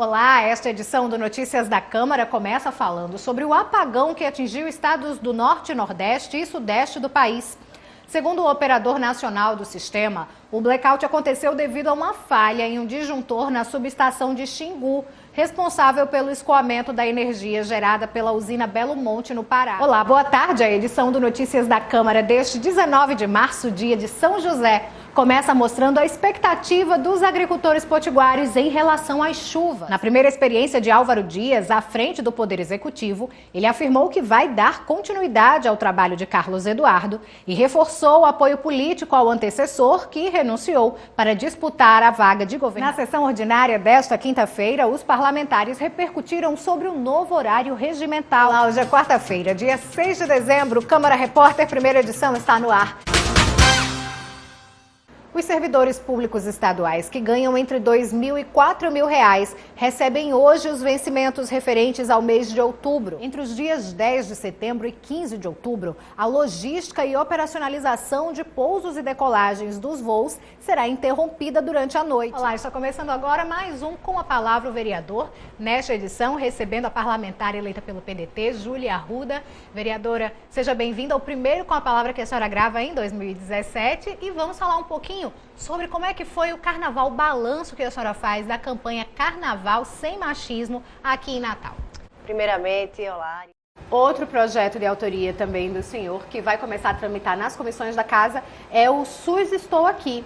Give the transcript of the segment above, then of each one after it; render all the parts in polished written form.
Olá, esta edição do Notícias da Câmara começa falando sobre o apagão que atingiu estados do Norte, Nordeste e Sudeste do país. Segundo o operador nacional do sistema, o blackout aconteceu devido a uma falha em um disjuntor na subestação de Xingu, responsável pelo escoamento da energia gerada pela usina Belo Monte, no Pará. Olá, boa tarde. A edição do Notícias da Câmara deste 19 de março, dia de São José, começa mostrando a expectativa dos agricultores potiguares em relação às chuvas. Na primeira experiência de Álvaro Dias, à frente do Poder Executivo, ele afirmou que vai dar continuidade ao trabalho de Carlos Eduardo e reforçou o apoio político ao antecessor, que renunciou para disputar a vaga de governo. Na sessão ordinária desta quinta-feira, os parlamentares repercutiram sobre o novo horário regimental. Olá, hoje é quarta-feira, dia 6 de dezembro, Câmara Repórter, primeira edição, está no ar. Os servidores públicos estaduais que ganham entre R$ 2.000 e R$ 4.000 recebem hoje os vencimentos referentes ao mês de outubro. Entre os dias 10 de setembro e 15 de outubro, a logística e operacionalização de pousos e decolagens dos voos será interrompida durante a noite. Olá, está começando agora mais um Com a Palavra o Vereador. Nesta edição, recebendo a parlamentar eleita pelo PDT, Júlia Arruda. Vereadora, seja bem-vinda ao primeiro Com a Palavra que a senhora grava em 2017 e vamos falar um pouquinho sobre como é que foi o carnaval, o balanço que a senhora faz da campanha Carnaval Sem Machismo aqui em Natal. Primeiramente, olá. Outro projeto de autoria também do senhor que vai começar a tramitar nas comissões da casa é o SUS Estou Aqui.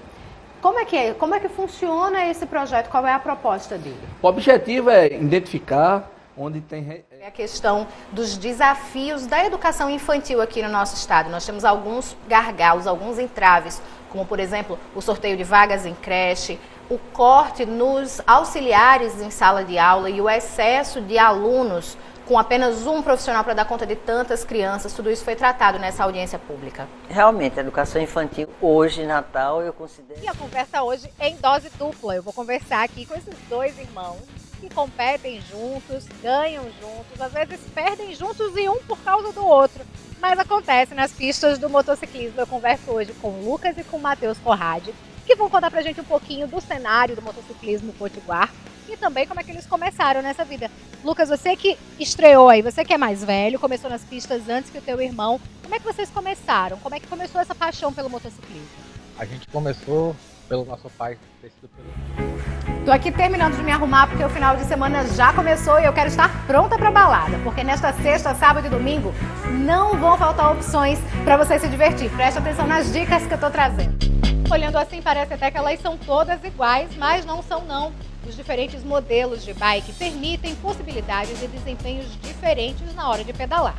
Como é que funciona esse projeto? Qual é a proposta dele? O objetivo é identificar onde tem... É a questão dos desafios da educação infantil aqui no nosso estado. Nós temos alguns gargalos, alguns entraves, como, por exemplo, o sorteio de vagas em creche, o corte nos auxiliares em sala de aula e o excesso de alunos com apenas um profissional para dar conta de tantas crianças. Tudo isso foi tratado nessa audiência pública. Realmente, a educação infantil hoje, Natal, eu considero... E a conversa hoje é em dose dupla. Eu vou conversar aqui com esses dois irmãos que competem juntos, ganham juntos, às vezes perdem juntos e um por causa do outro. Mas acontece nas pistas do motociclismo. Eu converso hoje com o Lucas e com o Matheus Corrade, que vão contar pra gente um pouquinho do cenário do motociclismo potiguar e também como é que eles começaram nessa vida. Lucas, você que estreou aí, você que é mais velho, começou nas pistas antes que o teu irmão. Como é que vocês começaram? Como é que começou essa paixão pelo motociclismo? A gente começou pelo nosso pai ter sido piloto. Tô aqui terminando de me arrumar porque o final de semana já começou e eu quero estar pronta para balada, porque nesta sexta, sábado e domingo não vão faltar opções para você se divertir. Preste atenção nas dicas que eu tô trazendo. Olhando assim, parece até que elas são todas iguais, mas não são não. Os diferentes modelos de bike permitem possibilidades e desempenhos diferentes na hora de pedalar.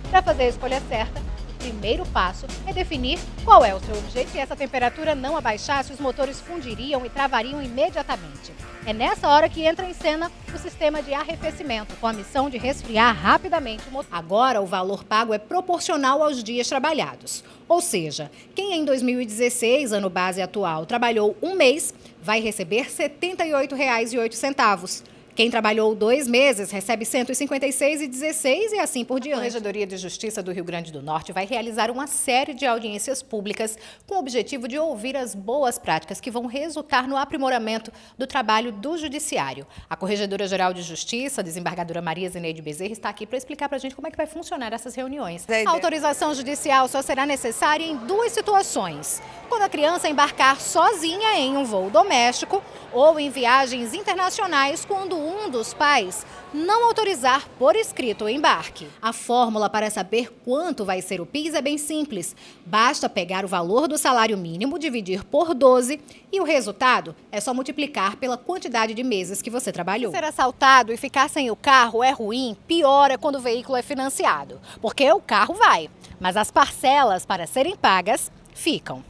Para fazer a escolha certa, o primeiro passo é definir qual é o seu objetivo. Se essa temperatura não abaixasse, os motores fundiriam e travariam imediatamente. É nessa hora que entra em cena o sistema de arrefecimento, com a missão de resfriar rapidamente o motor. Agora, o valor pago é proporcional aos dias trabalhados. Ou seja, quem em 2016, ano base atual, trabalhou um mês, vai receber R$ 78,08. Quem trabalhou 2 meses recebe R$ 156,16 e assim por diante. A Corregedoria de Justiça do Rio Grande do Norte vai realizar uma série de audiências públicas com o objetivo de ouvir as boas práticas que vão resultar no aprimoramento do trabalho do Judiciário. A Corregedora-Geral de Justiça, a desembargadora Maria Zeneide Bezerra, está aqui para explicar para a gente como é que vai funcionar essas reuniões. A autorização judicial só será necessária em 2 situações. Quando a criança embarcar sozinha em um voo doméstico ou em viagens internacionais quando um dos pais não autorizar por escrito o embarque. A fórmula para saber quanto vai ser o PIS é bem simples. Basta pegar o valor do salário mínimo, dividir por 12 e o resultado é só multiplicar pela quantidade de meses que você trabalhou. Ser assaltado e ficar sem o carro é ruim, pior é quando o veículo é financiado, porque o carro vai, mas as parcelas para serem pagas ficam.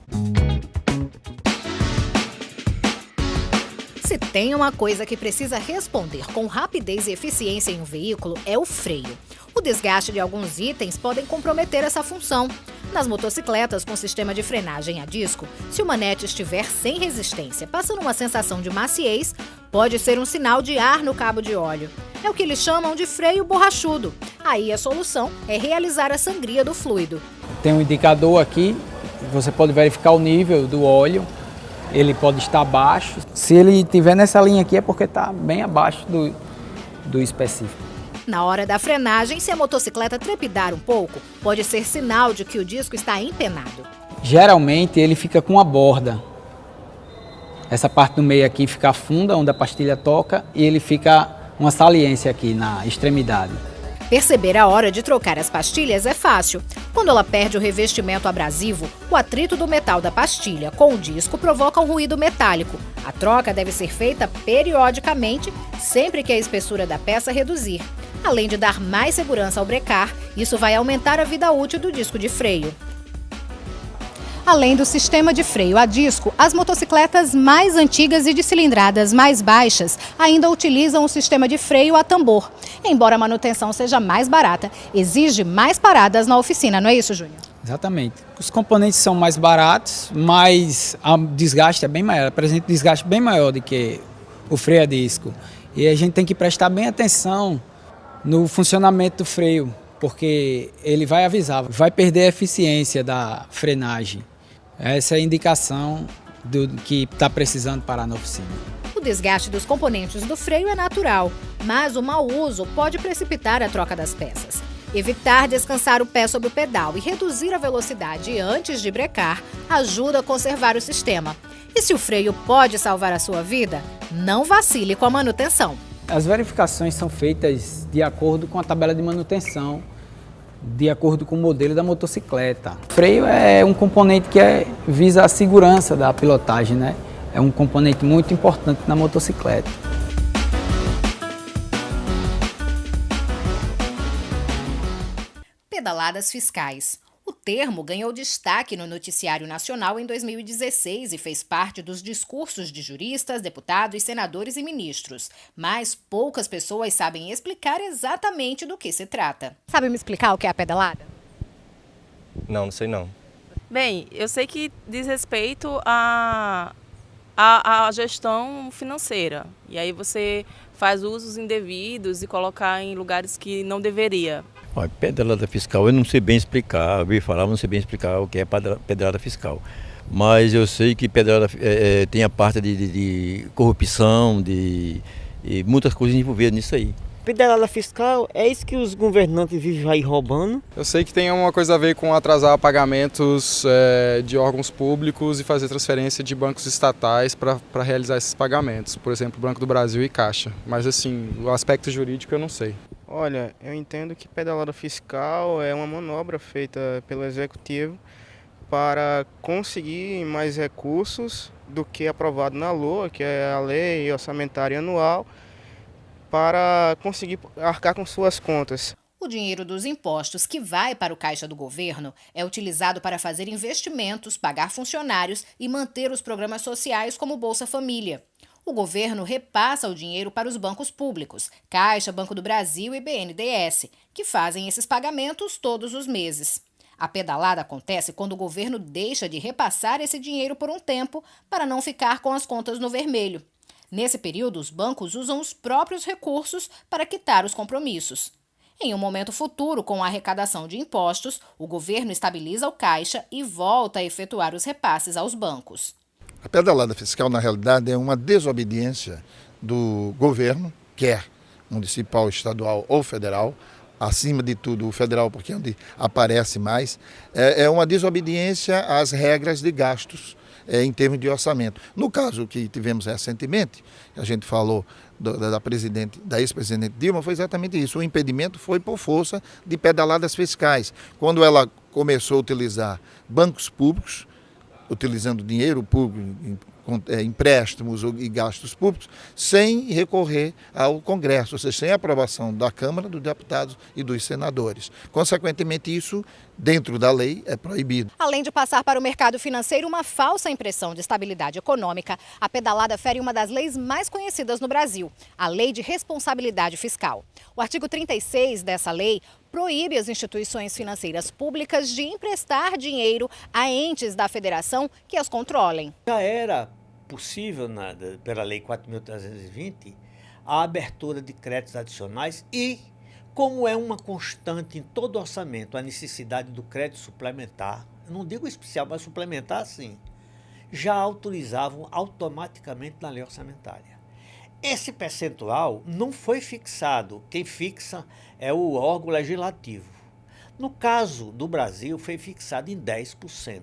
Se tem uma coisa que precisa responder com rapidez e eficiência em um veículo, é o freio. O desgaste de alguns itens podem comprometer essa função. Nas motocicletas com sistema de frenagem a disco, se o manete estiver sem resistência, passando uma sensação de maciez, pode ser um sinal de ar no cabo de óleo. É o que eles chamam de freio borrachudo. Aí a solução é realizar a sangria do fluido. Tem um indicador aqui, você pode verificar o nível do óleo. Ele pode estar baixo. Se ele estiver nessa linha aqui é porque está bem abaixo do específico. Na hora da frenagem, se a motocicleta trepidar um pouco, pode ser sinal de que o disco está empenado. Geralmente ele fica com a borda. Essa parte do meio aqui fica funda, onde a pastilha toca, e ele fica uma saliência aqui na extremidade. Perceber a hora de trocar as pastilhas é fácil. Quando ela perde o revestimento abrasivo, o atrito do metal da pastilha com o disco provoca um ruído metálico. A troca deve ser feita periodicamente, sempre que a espessura da peça reduzir. Além de dar mais segurança ao brecar, isso vai aumentar a vida útil do disco de freio. Além do sistema de freio a disco, as motocicletas mais antigas e de cilindradas mais baixas ainda utilizam o sistema de freio a tambor. Embora a manutenção seja mais barata, exige mais paradas na oficina, não é isso, Júnior? Exatamente. Os componentes são mais baratos, mas o desgaste é bem maior, apresenta um desgaste bem maior do que o freio a disco. E a gente tem que prestar bem atenção no funcionamento do freio, porque ele vai avisar, vai perder a eficiência da frenagem. Essa é a indicação do que está precisando parar na oficina. O desgaste dos componentes do freio é natural, mas o mau uso pode precipitar a troca das peças. Evitar descansar o pé sobre o pedal e reduzir a velocidade antes de brecar ajuda a conservar o sistema. E se o freio pode salvar a sua vida, não vacile com a manutenção. As verificações são feitas de acordo com a tabela de manutenção, de acordo com o modelo da motocicleta. O freio é um componente que visa a segurança da pilotagem, né? É um componente muito importante na motocicleta. Pedaladas fiscais. O termo ganhou destaque no noticiário nacional em 2016 e fez parte dos discursos de juristas, deputados, senadores e ministros. Mas poucas pessoas sabem explicar exatamente do que se trata. Sabe me explicar o que é a pedalada? Não sei não. Bem, eu sei que diz respeito à gestão financeira. E aí você faz usos indevidos e colocar em lugares que não deveria. Olha, pedalada fiscal eu não sei bem explicar, eu ouvi falar, não sei bem explicar o que é pedalada fiscal. Mas eu sei que pedalada tem a parte de corrupção, e muitas coisas envolvidas nisso aí. Pedalada fiscal é isso que os governantes vivem aí roubando. Eu sei que tem uma coisa a ver com atrasar pagamentos de órgãos públicos e fazer transferência de bancos estatais para realizar esses pagamentos. Por exemplo, Banco do Brasil e Caixa. Mas assim, o aspecto jurídico eu não sei. Olha, eu entendo que pedalada fiscal é uma manobra feita pelo Executivo para conseguir mais recursos do que aprovado na LOA, que é a Lei Orçamentária Anual, para conseguir arcar com suas contas. O dinheiro dos impostos que vai para o caixa do governo é utilizado para fazer investimentos, pagar funcionários e manter os programas sociais como Bolsa Família. O governo repassa o dinheiro para os bancos públicos, Caixa, Banco do Brasil e BNDES, que fazem esses pagamentos todos os meses. A pedalada acontece quando o governo deixa de repassar esse dinheiro por um tempo para não ficar com as contas no vermelho. Nesse período, os bancos usam os próprios recursos para quitar os compromissos. Em um momento futuro, com a arrecadação de impostos, o governo estabiliza o caixa e volta a efetuar os repasses aos bancos. A pedalada fiscal, na realidade, é uma desobediência do governo, quer municipal, estadual ou federal, acima de tudo o federal, porque é onde aparece mais, é uma desobediência às regras de gastos em termos de orçamento. No caso que tivemos recentemente, a gente falou da ex-presidente Dilma, foi exatamente isso. O impedimento foi por força de pedaladas fiscais. Quando ela começou a utilizar bancos públicos, utilizando dinheiro público, empréstimos e gastos públicos, sem recorrer ao Congresso, ou seja, sem aprovação da Câmara, dos deputados e dos senadores. Consequentemente, isso, dentro da lei, é proibido. Além de passar para o mercado financeiro uma falsa impressão de estabilidade econômica, a pedalada fere uma das leis mais conhecidas no Brasil, a Lei de Responsabilidade Fiscal. O artigo 36 dessa lei proíbe as instituições financeiras públicas de emprestar dinheiro a entes da federação que as controlem. Já era possível, pela Lei 4.320, a abertura de créditos adicionais e, como é uma constante em todo orçamento, a necessidade do crédito suplementar, não digo especial, mas suplementar sim, já autorizavam automaticamente na lei orçamentária. Esse percentual não foi fixado, quem fixa é o órgão legislativo. No caso do Brasil, foi fixado em 10%.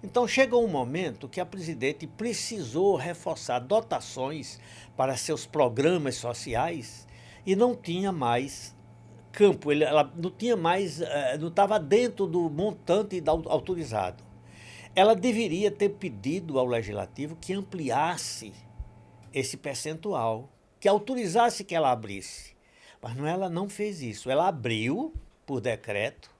Então chegou um momento que a presidente precisou reforçar dotações para seus programas sociais e não tinha mais campo, ela não tinha mais, não estava dentro do montante autorizado. Ela deveria ter pedido ao legislativo que ampliasse esse percentual, que autorizasse que ela abrisse. Mas ela não fez isso. Ela abriu por decreto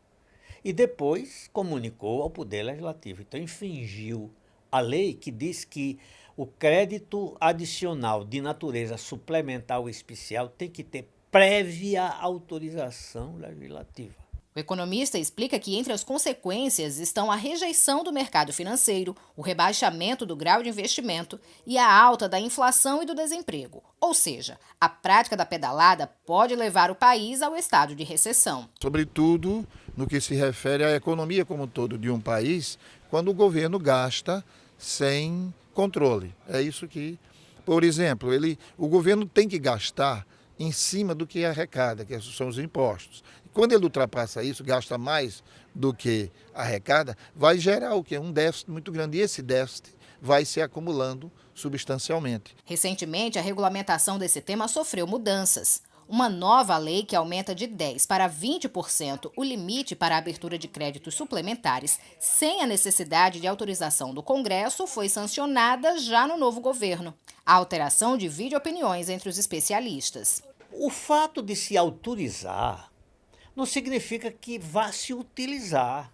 e depois comunicou ao Poder Legislativo. Então infringiu a lei que diz que o crédito adicional de natureza suplementar ou especial tem que ter prévia autorização legislativa. O economista explica que entre as consequências estão a rejeição do mercado financeiro, o rebaixamento do grau de investimento e a alta da inflação e do desemprego. Ou seja, a prática da pedalada pode levar o país ao estado de recessão. Sobretudo no que se refere à economia como um todo de um país, quando o governo gasta sem controle. É isso que, por exemplo, o governo tem que gastar em cima do que arrecada, que são os impostos. Quando ele ultrapassa isso, gasta mais do que arrecada, vai gerar o quê? Um déficit muito grande. E esse déficit vai se acumulando substancialmente. Recentemente, a regulamentação desse tema sofreu mudanças. Uma nova lei que aumenta de 10% para 20% o limite para a abertura de créditos suplementares sem a necessidade de autorização do Congresso foi sancionada já no novo governo. A alteração divide opiniões entre os especialistas. O fato de se autorizar não significa que vá se utilizar.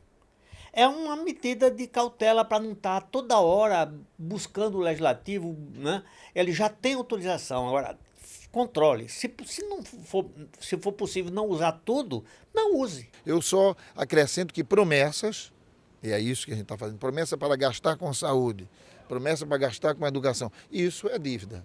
É uma medida de cautela para não estar toda hora buscando o legislativo, né? Ele já tem autorização, agora controle. Se for possível não usar tudo, não use. Eu só acrescento que promessas, e é isso que a gente está fazendo, promessa para gastar com saúde, promessa para gastar com educação, isso é dívida.